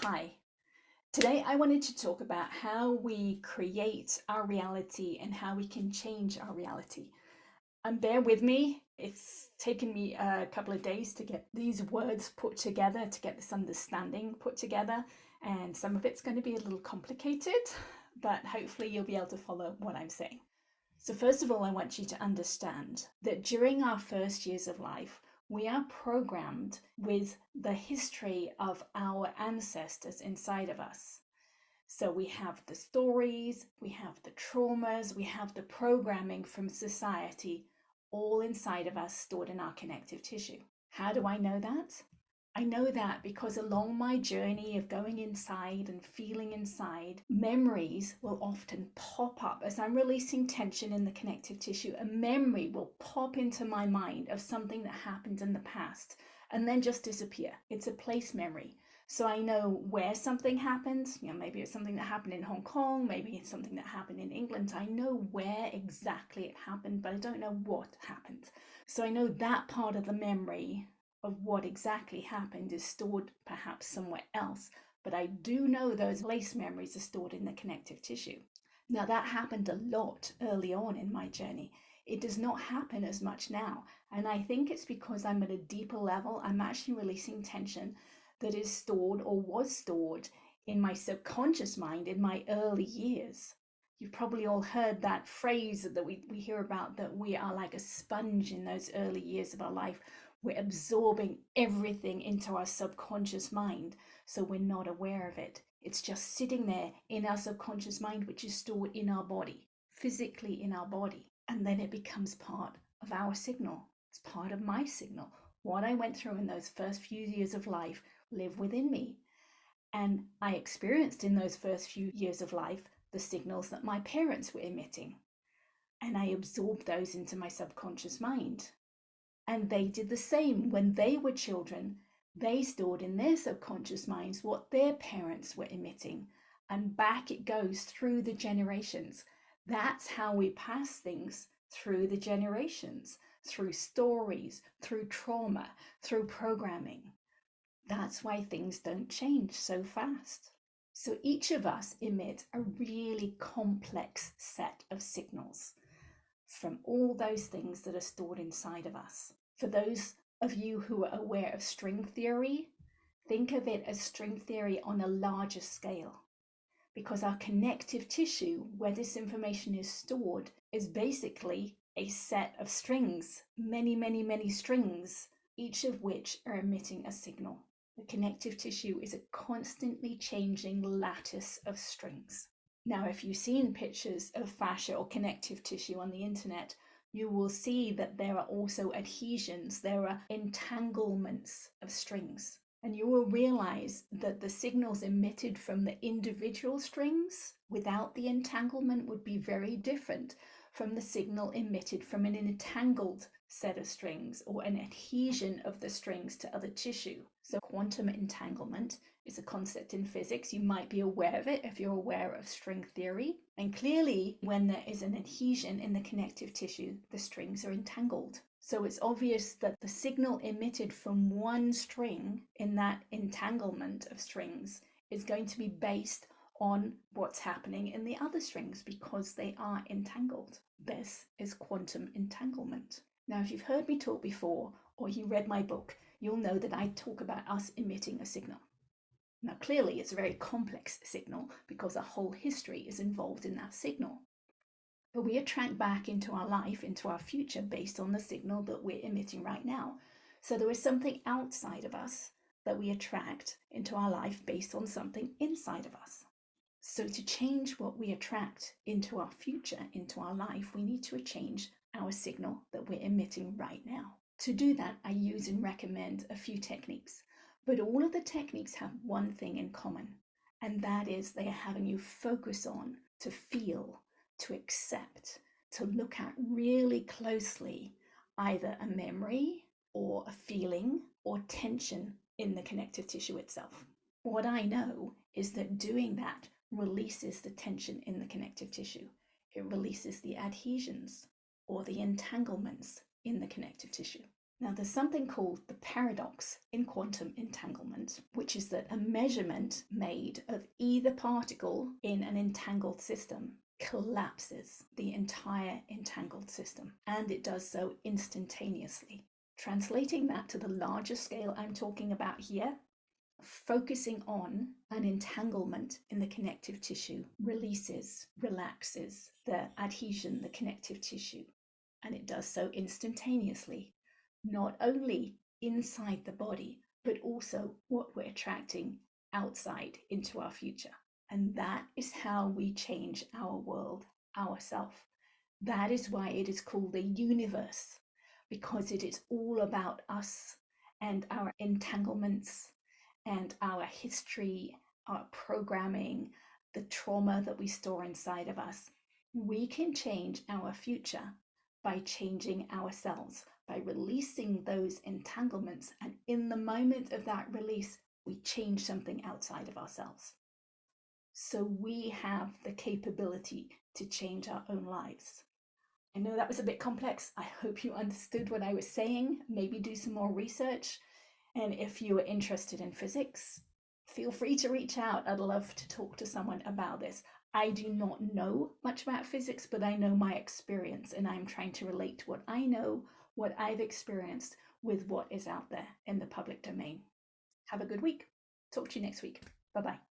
Hi, today I wanted to talk about how we create our reality and how we can change our reality. And bear with me, it's taken me a couple of days to get these words put together, to get this understanding put together, and some of it's going to be a little complicated, but hopefully you'll be able to follow what I'm saying. So, first of all, I want you to understand that during our first years of life, we are programmed with the history of our ancestors inside of us. So, we have the stories, we have the traumas, we have the programming from society all inside of us stored in our connective tissue. How do I know that? I know that because along my journey of going inside and feeling inside, memories will often pop up as I'm releasing tension in the connective tissue. A memory will pop into my mind of something that happened in the past and then just disappear. It's a place memory. So I know where something happened. Maybe it's something that happened in Hong Kong, maybe it's something that happened in England. I know where exactly it happened, but I don't know what happened. So I know that part of the memory of what exactly happened is stored perhaps somewhere else, but I do know those place memories are stored in the connective tissue. Now, that happened a lot early on in my journey. It does not happen as much now. And I think it's because I'm at a deeper level. I'm actually releasing tension that is stored or was stored in my subconscious mind in my early years. You've probably all heard that phrase that we hear about, that we are like a sponge in those early years of our life. We're absorbing everything into our subconscious mind, so we're not aware of it. It's just sitting there in our subconscious mind, which is stored in our body, physically in our body. And then it becomes part of our signal. It's part of my signal. What I went through in those first few years of life live within me. And I experienced in those first few years of life the signals that my parents were emitting. And I absorbed those into my subconscious mind. And they did the same when they were children. They stored in their subconscious minds what their parents were emitting. And back it goes through the generations. That's how we pass things through the generations, through stories, through trauma, through programming. That's why things don't change so fast. So each of us emit a really complex set of signals from all those things that are stored inside of us. For those of you who are aware of string theory, think of it as string theory on a larger scale, because our connective tissue, where this information is stored, is basically a set of strings, many, many, many strings, each of which are emitting a signal. The connective tissue is a constantly changing lattice of strings. Now, if you've seen pictures of fascia or connective tissue on the internet, you will see that there are also adhesions, there are entanglements of strings. And you will realize that the signals emitted from the individual strings without the entanglement would be very different from the signal emitted from an entangled set of strings or an adhesion of the strings to other tissue. So quantum entanglement is a concept in physics. You might be aware of it if you're aware of string theory. And clearly, when there is an adhesion in the connective tissue, the strings are entangled. So it's obvious that the signal emitted from one string in that entanglement of strings is going to be based on what's happening in the other strings because they are entangled. This is quantum entanglement. Now, if you've heard me talk before or you read my book, you'll know that I talk about us emitting a signal. Now, clearly, it's a very complex signal because a whole history is involved in that signal. But we attract back into our life, into our future, based on the signal that we're emitting right now. So there is something outside of us that we attract into our life based on something inside of us. So to change what we attract into our future, into our life, we need to change our signal that we're emitting right now. To do that, I use and recommend a few techniques, but all of the techniques have one thing in common, and that is they are having you focus on, to feel, to accept, to look at really closely either a memory or a feeling or tension in the connective tissue itself. What I know is that doing that releases the tension in the connective tissue. It releases the adhesions or the entanglements in the connective tissue. Now, there's something called the paradox in quantum entanglement, which is that a measurement made of either particle in an entangled system collapses the entire entangled system, and it does so instantaneously. Translating that to the larger scale I'm talking about here, focusing on an entanglement in the connective tissue releases, relaxes the adhesion, the connective tissue, and it does so instantaneously, not only inside the body, but also what we're attracting outside into our future. And that is how we change our world, ourself. That is why it is called the universe, because it is all about us and our entanglements and our history, our programming, the trauma that we store inside of us. We can change our future by changing ourselves, by releasing those entanglements. And in the moment of that release, we change something outside of ourselves. So we have the capability to change our own lives. I know that was a bit complex. I hope you understood what I was saying. Maybe do some more research. And if you are interested in physics, feel free to reach out. I'd love to talk to someone about this. I do not know much about physics, but I know my experience, and I'm trying to relate what I know, what I've experienced, with what is out there in the public domain. Have a good week. Talk to you next week. Bye bye.